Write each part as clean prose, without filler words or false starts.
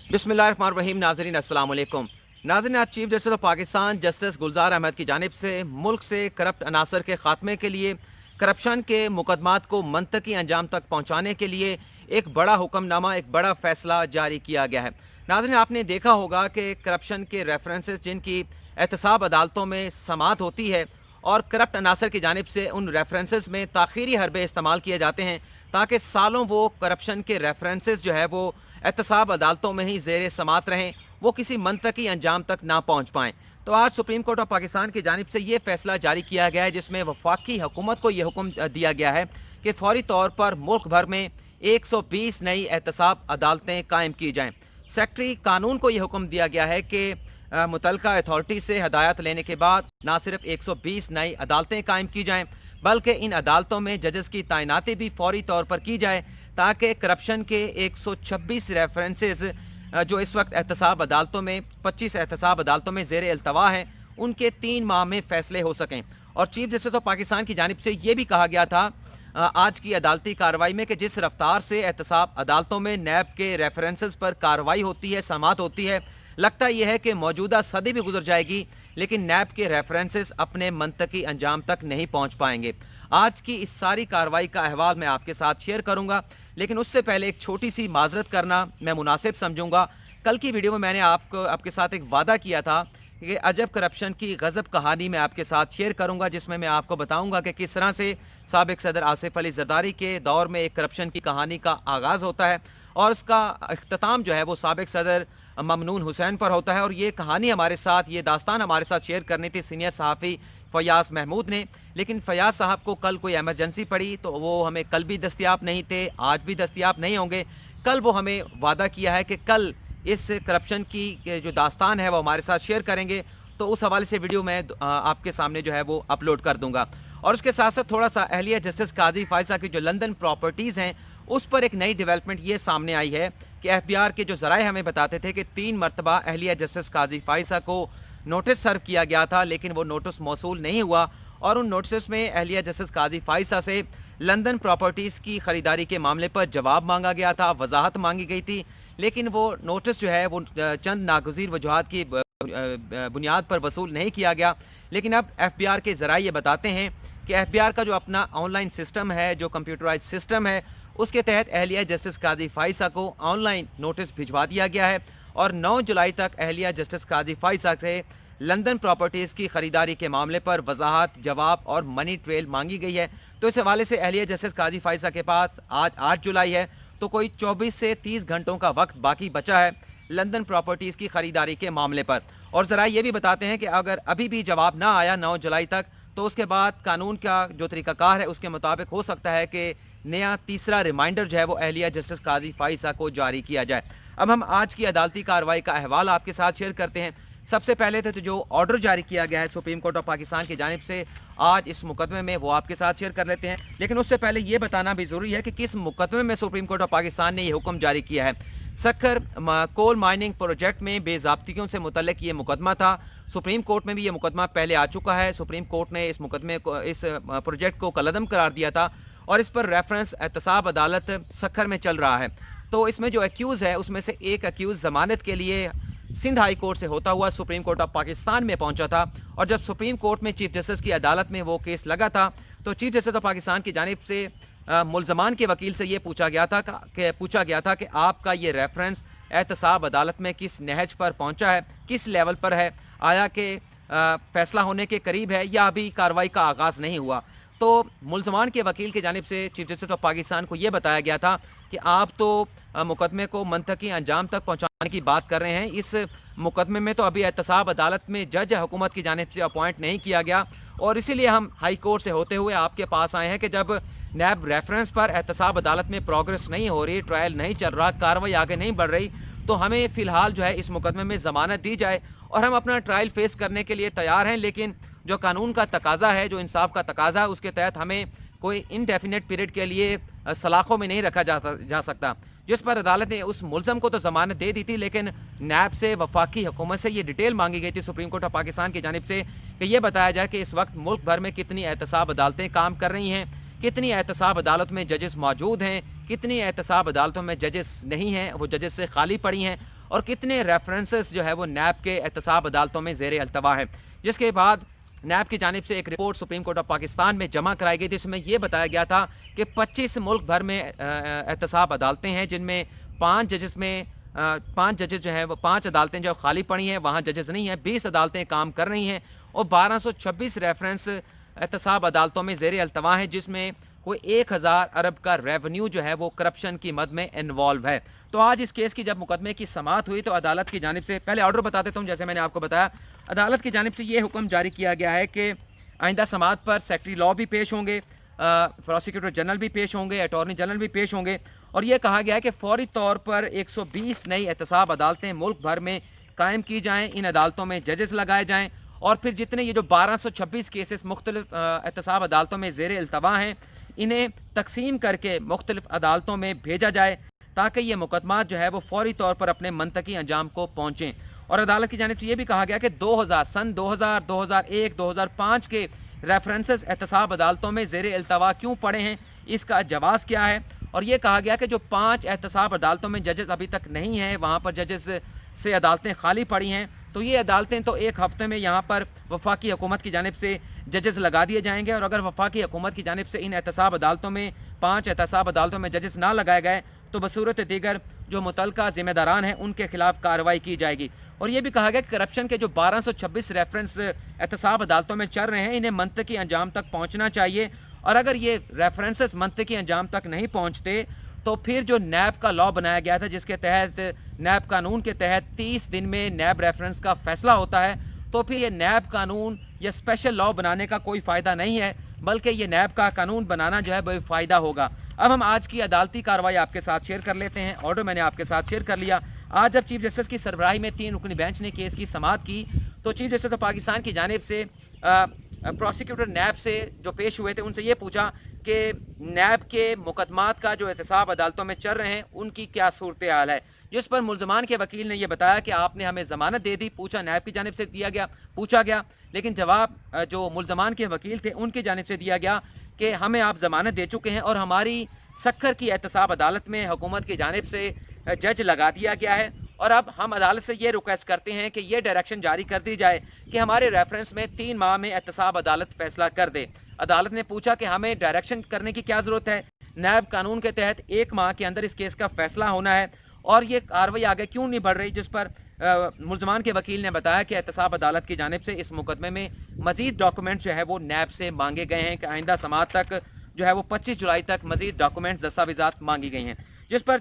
बिस्मिल्लाहिर्रहमानिर्रहीम। नाज़रीन अस्सलाम वालेकुम। नाज़रीन, आज chief justice of Pakistan justice Gulzar Ahmed की जानिब से मुल्क से करप्ट अनासर के ख़ात्मे के लिए, करप्शन के मुकदमात को मंतकी अंजाम तक पहुँचाने के लिए एक बड़ा हुक्मनामा, एक बड़ा फ़ैसला जारी किया गया है। नाज़रीन, आपने देखा होगा कि करप्शन के रेफरेंसेस जिनकी एहतसाब अदालतों में समाअत होती है और करप्ट अनासर की जानिब से उन रेफरेंसेस में ताख़ीरी हरबे इस्तेमाल किए जाते हैं ताकि सालों वो करप्शन के रेफरेंसेस जो है वो एहतसाब अदालतों में ही ज़ेर समात रहें, वो किसी मंतकी अंजाम तक ना पहुँच पाएँ। तो आज सुप्रीम कोर्ट ऑफ पाकिस्तान की जानिब से ये फ़ैसला जारी किया गया है जिसमें वफाकी हुकूमत को ये हुक्म दिया गया है कि फ़ौरी तौर पर मुल्क भर में 120 नई एहतसाब अदालतें कायम की जाएँ। सेक्रेटरी कानून को ये हुक्म दिया गया है कि मुतलका अथॉरिटी से हदायत लेने के बाद ना सिर्फ 120 नई अदालतें कायम की जाएँ बल्कि इन अदालतों में जजेस की तैनाती भी फौरी तौर पर की जाए ताकि करप्शन के 126 रेफरेंसेस जो इस वक्त एहतसाब अदालतों में 25 एहतसाब अदालतों में ज़ेर अल्तवा हैं उनके 3 माह में फ़ैसले हो सकें। और चीफ जस्टिस ऑफ पाकिस्तान की जानिब से ये भी कहा गया था आज की अदालती कार्रवाई में कि जिस रफ्तार से एहतसाब अदालतों में नैब के रेफरेंसेस पर कार्रवाई होती है, समाअत होती है, लगता यह है कि मौजूदा सदी भी गुजर जाएगी लेकिन नैब के रेफरेंसेस अपने मंतकी अंजाम तक नहीं पहुंच पाएंगे। आज की इस सारी कार्रवाई का अहवाल मैं आपके साथ शेयर करूंगा, लेकिन उससे पहले एक छोटी सी माजरत करना मैं मुनासिब समझूंगा। कल की वीडियो में मैंने आपके साथ एक वादा किया था कि अजब करप्शन की गजब कहानी मैं आपके साथ शेयर करूंगा जिसमें मैं आपको बताऊंगा कि किस तरह से साबिक सदर आसिफ अली जरदारी के दौर में एक करप्शन की कहानी का आगाज़ होता है और उसका अख्ताम जो है वो साबिक सदर ममनून हुसैन पर होता है। और ये कहानी हमारे साथ, ये दास्तान हमारे साथ शेयर करनी थी सीनियर सहाफ़ी फ़याज़ महमूद ने, लेकिन फ़याज़ साहब को कल कोई एमरजेंसी पड़ी तो वो हमें कल भी दस्तयाब नहीं थे, आज भी दस्तयाब नहीं होंगे। कल वो हमें वादा किया है कि कल इस करप्शन की जो दास्तान है वो हमारे साथ शेयर करेंगे, तो उस हवाले से वीडियो मैं आपके सामने जो है वो अपलोड कर दूंगा। और उसके साथ साथ थोड़ा सा अहलिया जस्टिस काजी फायसा की जो लंदन प्रॉपर्टीज़ हैं उस पर एक नई डेवलपमेंट ये सामने आई है कि एफबीआर के जो ज़राए हमें बताते थे कि 3 मरतबा अहलिया जस्टिस काजी फायसा को नोटिस सर्व किया गया था लेकिन वो नोटिस मौसूल नहीं हुआ और उन नोटिस में अहलिया जस्टिस काजी फायसा से लंदन प्रॉपर्टीज़ की ख़रीदारी के मामले पर जवाब मांगा गया था, वजाहत मांगी गई थी, लेकिन वो नोटिस जो है वो चंद नागज़ीर वजूहात की बुनियाद पर वसूल नहीं किया गया। लेकिन अब एफबीआर के ज़राए ये बताते हैं कि एफबीआर का जो अपना ऑनलाइन सिस्टम है, जो कंप्यूटराइज सिस्टम है, उसके तहत अहलिया जस्टिस काजी फायसा को ऑनलाइन नोटिस भिजवा दिया गया है और 9 जुलाई तक अहलिया जस्टिस काजी फायसा से लंदन प्रॉपर्टीज़ की ख़रीदारी के मामले पर वजाहत, जवाब और मनी ट्रेल मांगी गई है। तो इस हवाले से अहलिया जस्टिस काजी फायसा के पास आज 8 जुलाई है तो कोई 24 से 30 घंटों का वक्त बाकी बचा है लंदन प्रॉपर्टीज़ की ख़रीदारी के मामले पर। और ज़रा ये भी बताते हैं कि अगर अभी भी जवाब ना आया 9 जुलाई तक तो उसके बाद कानून का जो तरीक़ाकार है उसके मुताबिक हो सकता है कि नया तीसरा रिमाइंडर जो है वो अहलिया जस्टिस काजी फायसा को जारी किया जाए। अब हम आज की अदालती कार्रवाई का अहवाल आपके साथ शेयर करते हैं। सबसे पहले तो जो ऑर्डर जारी किया गया है सुप्रीम कोर्ट ऑफ पाकिस्तान की जानिब से आज इस मुकदमे में, वो आपके साथ शेयर कर लेते हैं। लेकिन उससे पहले ये बताना भी ज़रूरी है कि किस मुकदमे में सुप्रीम कोर्ट ऑफ पाकिस्तान ने यह हुक्म जारी किया है। सक्खर कोल माइनिंग प्रोजेक्ट में बेज़ाब्तियों से मुतल्लिक ये मुकदमा था। सुप्रीम कोर्ट में भी ये मुकदमा पहले आ चुका है। सुप्रीम कोर्ट ने इस मुकदमे को, इस प्रोजेक्ट को कलअदम करार दिया था और इस पर रेफरेंस एहतसाब अदालत सक्खर में चल रहा है। तो इसमें जो एक्यूज़ है उसमें से एक एक्यूज़ ज़मानत के लिए सिंध हाई कोर्ट से होता हुआ सुप्रीम कोर्ट ऑफ पाकिस्तान में पहुंचा था और जब सुप्रीम कोर्ट में चीफ जस्टिस की अदालत में वो केस लगा था तो चीफ जस्टिस ऑफ पाकिस्तान की जानिब से मुल्ज़मान के वकील से ये पूछा गया था कि आपका ये रेफरेंस एहतसाब अदालत में किस नहज पर पहुंचा है, किस लेवल पर है, आया कि फैसला होने के करीब है या अभी कार्रवाई का आगाज़ नहीं हुआ। तो मुल्ज़मान के वकील की जानिब से चीफ जस्टिस ऑफ पाकिस्तान को ये बताया गया था कि आप तो मुकदमे को मंतकी अंजाम तक पहुंचाने की बात कर रहे हैं, इस मुकदमे में तो अभी एहतसाब अदालत में जज हुकूमत की जानिब से अपॉइंट नहीं किया गया और इसीलिए हम हाई कोर्ट से होते हुए आपके पास आए हैं कि जब नैब रेफरेंस पर एहतसाब अदालत में प्रोग्रेस नहीं हो रही, ट्रायल नहीं चल रहा, कार्रवाई आगे नहीं बढ़ रही, तो हमें फ़िलहाल जो है इस मुकदमे में ज़मानत दी जाए और हम अपना ट्रायल फेस करने के लिए तैयार हैं। लेकिन जो कानून का तकाजा है, जो इंसाफ का तकाजा है, उसके तहत हमें कोई इनडेफिनेट पीरियड के लिए सलाखों में नहीं रखा जा सकता। जिस पर अदालत ने उस मुल्ज़म को तो ज़मानत दे दी थी लेकिन नैब से, वफाकी हुकूमत से ये डिटेल मांगी गई थी सुप्रीम कोर्ट ऑफ पाकिस्तान की जानिब से कि ये बताया जाए कि इस वक्त मुल्क भर में कितनी एहतसाब अदालतें काम कर रही हैं, कितनी एहतसाब अदालत में जजेस मौजूद हैं, कितनी एहतसाब अदालतों में जजेस नहीं हैं, वो जजेस से खाली पड़ी हैं और कितने रेफरेंसेस जो है वो नैब के एहतसाब अदालतों में ज़ेर अल्तवा है। जिसके बाद नैब की जानिब से एक report supreme court of Pakistan में जमा कराई गई थी, जिसमें यह बताया गया था कि 25 मुल्क भर में एहतसाब अदालतें हैं, जिनमें 5 जजेस जो हैं वो 5 अदालतें जो खाली पड़ी हैं वहाँ जजेस नहीं हैं, 20 अदालतें काम कर रही हैं और 1226 रेफरेंस एहतसाब अदालतों में ज़ेर अल्तवा है, जिसमें कोई 1000 अरब का रेवेन्यू जो है वो करप्शन की मद में इन्वॉल्व है। तो आज इस केस की जब मुकदमे की समाअत हुई तो अदालत की जानिब से, पहले ऑर्डर बता देता हूँ, जैसे मैंने आपको बताया, अदालत की जानिब से ये हुक्म जारी किया गया है कि आइंदा समाअत पर सेक्रेटरी लॉ भी पेश होंगे, प्रोसिक्यूटर जनरल भी पेश होंगे, अटॉर्नी जनरल भी पेश होंगे, और ये कहा गया है कि फौरी तौर पर 120 नई एहतसाब अदालतें मुल्क भर में कायम की जाएँ, इन अदालतों में जजेस लगाए जाएँ और फिर जितने ये जो 1226 केसेस मुख्तलिफ एहतसाब अदालतों में ज़ेर अल्तवा हैं इन्हें तकसीम करके मुख्तलिफ अदालतों में भेजा जाए ताकि ये मुकदमा जो है वो फौरी तौर पर अपने मंतकी अंजाम को पहुँचें। और अदालत की जानिब से ये भी कहा गया कि 2000, 2001, 2005 के रेफरेंसेस एहतसाब अदालतों में ज़ेर अल्तवा क्यों पड़े हैं, इसका जवाज़ क्या है। और ये कहा गया कि जो 5 एहतसाब अदालतों में जजेस अभी तक नहीं हैं, वहाँ पर जजेस से अदालतें खाली पड़ी हैं, तो ये अदालतें तो एक हफ्ते में यहाँ पर वफाकी हुकूमत की जानिब से जजेस लगा दिए जाएंगे, और अगर वफाकी हुकूमत की जानिब से इन एहतसाब अदालतों में 5 एहतसाब अदालतों में जजेस ना लगाए गए तो बसूरत दीगर जो मुतलका ज़िम्मेदारान हैं उनके खिलाफ कार्रवाई की जाएगी। और ये भी कहा गया कि करप्शन के जो 1226 रेफरेंस एहतसाब अदालतों में चल रहे हैं इन्हें मंतकी अंजाम तक पहुँचना चाहिए, और अगर ये रेफरेंसेस मंतकी अंजाम तक नहीं पहुँचते तो फिर जो नैब का लॉ बनाया गया था, जिसके तहत नैब कानून के तहत 30 दिन में नैब रेफरेंस का फैसला होता है, तो फिर ये नैब कानून या स्पेशल लॉ बनाने का कोई फ़ायदा नहीं है, बल्कि ये नैब का कानून बनाना जो है बेफ़ायदा होगा। अब हम आज की अदालती कार्रवाई आपके साथ शेयर कर लेते हैं। ऑर्डर मैंने आपके साथ शेयर कर लिया। आज जब चीफ जस्टिस की सरबराही में 3 रुकनी बेंच ने केस की समाअत की तो चीफ जस्टिस ऑफ पाकिस्तान की जानिब से प्रोसिक्यूटर नैब से जो पेश हुए थे उनसे ये पूछा कि नैब के मुकदमात का जो एहतसाब अदालतों में चल रहे हैं उनकी क्या सूरत हाल है, जिस पर मुल्ज़मान के वकील ने यह बताया कि आपने हमें ज़मानत दे दी। पूछा नैब की जानिब से पूछा गया, लेकिन जवाब जो मुल्ज़मान के वकील थे उनकी जानिब से दिया गया कि हमें आप ज़मानत दे चुके हैं और हमारी सक्खर की एहतसाब अदालत में हुकूमत की जानिब से जज लगा दिया गया है, और अब हम अदालत से ये रिक्वेस्ट करते हैं कि ये डायरेक्शन जारी कर दी जाए कि हमारे रेफरेंस में 3 माह में एहतसाब अदालत फैसला कर दे। अदालत ने पूछा कि हमें डायरेक्शन करने की क्या ज़रूरत है, नैब कानून के तहत 1 माह के अंदर इस केस का फैसला होना है और ये कार्रवाई आगे क्यों नहीं बढ़ रही, जिस पर मुल्ज़मान के वकील ने बताया कि एहतसाब अदालत की जानिब से इस मुकदमे में मज़ीद डॉक्यूमेंट्स जो है वो नैब से मांगे गए हैं कि आइंदा समाअत तक जो है वो 25 जुलाई तक मज़ीद डॉक्यूमेंट्स दस्तावेज़ात मांगी गई हैं, जिस पर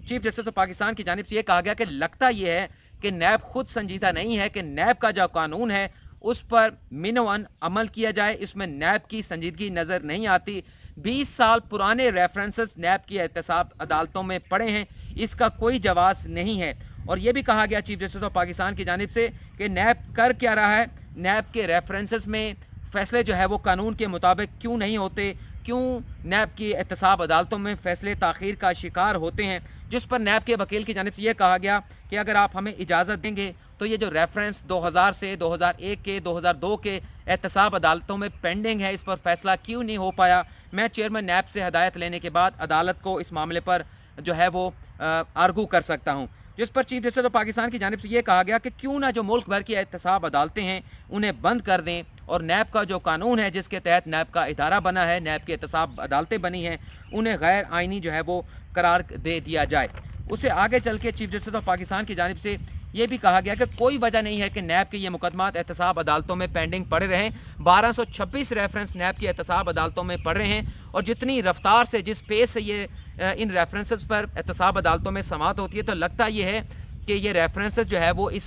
चीफ जस्टिस ऑफ पाकिस्तान की जानिब से ये कहा गया कि लगता ये है कि नैब खुद संजीदा नहीं है कि नैब का जो कानून है उस पर मिनवन अमल किया जाए, इसमें नैब की संजीदगी नज़र नहीं आती। 20 साल पुराने रेफरेंसेस नैब की एहतसाब अदालतों में पड़े हैं, इसका कोई जवाब नहीं है। और ये भी कहा गया चीफ जस्टिस ऑफ पाकिस्तान की जानिब से कि नैब कर क्या रहा है, नैब के रेफरेंसेस में फैसले जो है वो कानून के मुताबिक क्यों नहीं होते, क्यों नैब की एहतसाब अदालतों में फैसले ताख़ीर का शिकार होते हैं, जिस पर नैब के वकील की जानिब से ये कहा गया कि अगर आप हमें इजाज़त देंगे तो ये जो रेफरेंस 2000 से 2001 के 2002 के एहतसाब अदालतों में पेंडिंग है, इस पर फैसला क्यों नहीं हो पाया। मैं चेयरमैन नैब से हदायत लेने के बाद अदालत को इस मामले पर जो है वो आर्गू कर सकता हूँ, जिस पर चीफ जस्टिस ऑफ पाकिस्तान की जानिब से ये कहा गया कि क्यों ना जो मुल्क भर की एहतसाब अदालतें हैं उन्हें बंद कर दें और नैब का जो कानून है जिसके तहत नैब का इदारा बना है, नैब की एहतसाब अदालतें बनी हैं, उन्हें गैर आइनी जो है वो करार दे दिया जाए। उसे आगे चल के चीफ जस्टिस ऑफ पाकिस्तान की जानिब से ये भी कहा गया कि कोई वजह नहीं है कि नैब के ये मुकदमात एहतसाब अदालतों में पेंडिंग पड़े रहें। 1226 रेफरेंस नैब की एहतसाब अदालतों में पड़ रहे हैं और जितनी रफ्तार से जिस पेस से ये इन रेफरेंसेस पर एहतसाब अदालतों में समाअत होती है तो लगता ये है कि ये रेफरेंसेस जो है वो ये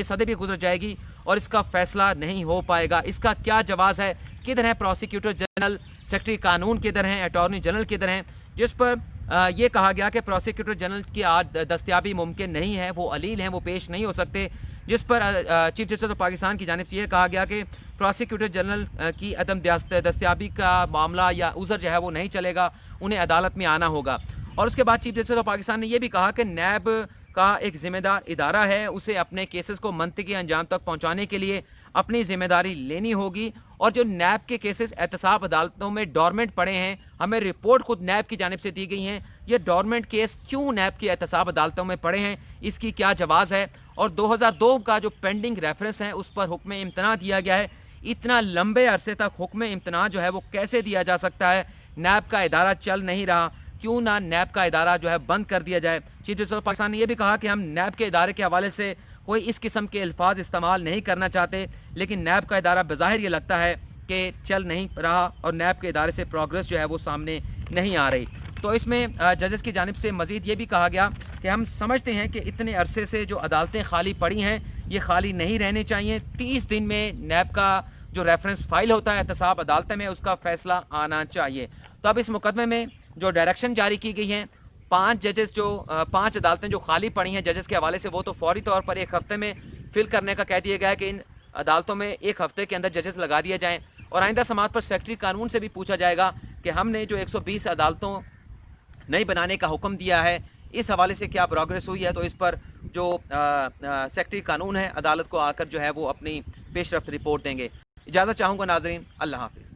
सदी भी गुजर जाएगी और इसका फैसला नहीं हो पाएगा। इसका क्या जवाब है, किधर है प्रोसिक्यूटर जनरल, सेक्रेटरी कानून किधर हैं, अटॉर्नी जनरल किधर हैं, जिस पर ये कहा गया कि प्रोसिक्यूटर जनरल की आज दस्तयाबी मुमकिन नहीं है, वो अलील हैं, वो पेश नहीं हो सकते, जिस पर चीफ जस्टिस ऑफ पाकिस्तान की जानिब से ये कहा गया कि प्रोसिक्यूटर जनरल की अदम दस्तयाबी का मामला या उज़र जो है वो नहीं चलेगा, उन्हें अदालत में आना होगा। और उसके बाद चीफ जस्टिस ऑफ पाकिस्तान ने यह भी कहा कि नैब का एक ज़िम्मेदार इदारा है, उसे अपने केसेस को मंतकी अंजाम तक पहुँचाने के लिए اپنی ذمہ داری لینی ہوگی، اور جو نیب کے کیسز احتساب عدالتوں میں ڈورمنٹ پڑے ہیں، ہمیں رپورٹ خود نیب کی جانب سے دی گئی ہیں، یہ ڈورمنٹ کیس کیوں نیب کی احتساب عدالتوں میں پڑے ہیں، اس کی کیا جواز ہے، اور 2002 کا جو پینڈنگ ریفرنس ہے اس پر حکم امتناع دیا گیا ہے، اتنا لمبے عرصے تک حکم امتناع جو ہے وہ کیسے دیا جا سکتا ہے؟ نیب کا ادارہ چل نہیں رہا، کیوں نہ نیب کا ادارہ جو ہے بند کر دیا جائے؟ چیف جسٹس آف پاکستان نے یہ بھی کہا کہ ہم نیب کے ادارے کے حوالے سے کوئی اس قسم کے الفاظ استعمال نہیں کرنا چاہتے، لیکن نیب کا ادارہ بظاہر یہ لگتا ہے کہ چل نہیں رہا، اور نیب کے ادارے سے پروگرس جو ہے وہ سامنے نہیں آ رہی۔ تو اس میں ججز کی جانب سے مزید یہ بھی کہا گیا کہ ہم سمجھتے ہیں کہ اتنے عرصے سے جو عدالتیں خالی پڑی ہیں یہ خالی نہیں رہنے چاہیے، 30 دن میں نیب کا جو ریفرنس فائل ہوتا ہے احتساب عدالت میں اس کا فیصلہ آنا چاہیے۔ تو اب اس مقدمے میں جو ڈائریکشن جاری کی گئی ہیں، 5 عدالتیں جو خالی پڑی ہیں ججز کے حوالے سے، وہ تو فوری طور پر 1 ہفتے میں فل کرنے کا کہہ دیا گیا ہے کہ ان عدالتوں میں 1 ہفتے کے اندر ججز لگا دیے جائیں، اور آئندہ سماعت پر سیکرٹری قانون سے بھی پوچھا جائے گا کہ ہم نے جو 120 عدالتوں نئی بنانے کا حکم دیا ہے اس حوالے سے کیا پروگرس ہوئی ہے، تو اس پر جو سیکرٹری قانون ہے عدالت کو آ کر جو ہے وہ اپنی پیش رفت رپورٹ دیں گے۔ اجازت چاہوں گا ناظرین، اللہ حافظ۔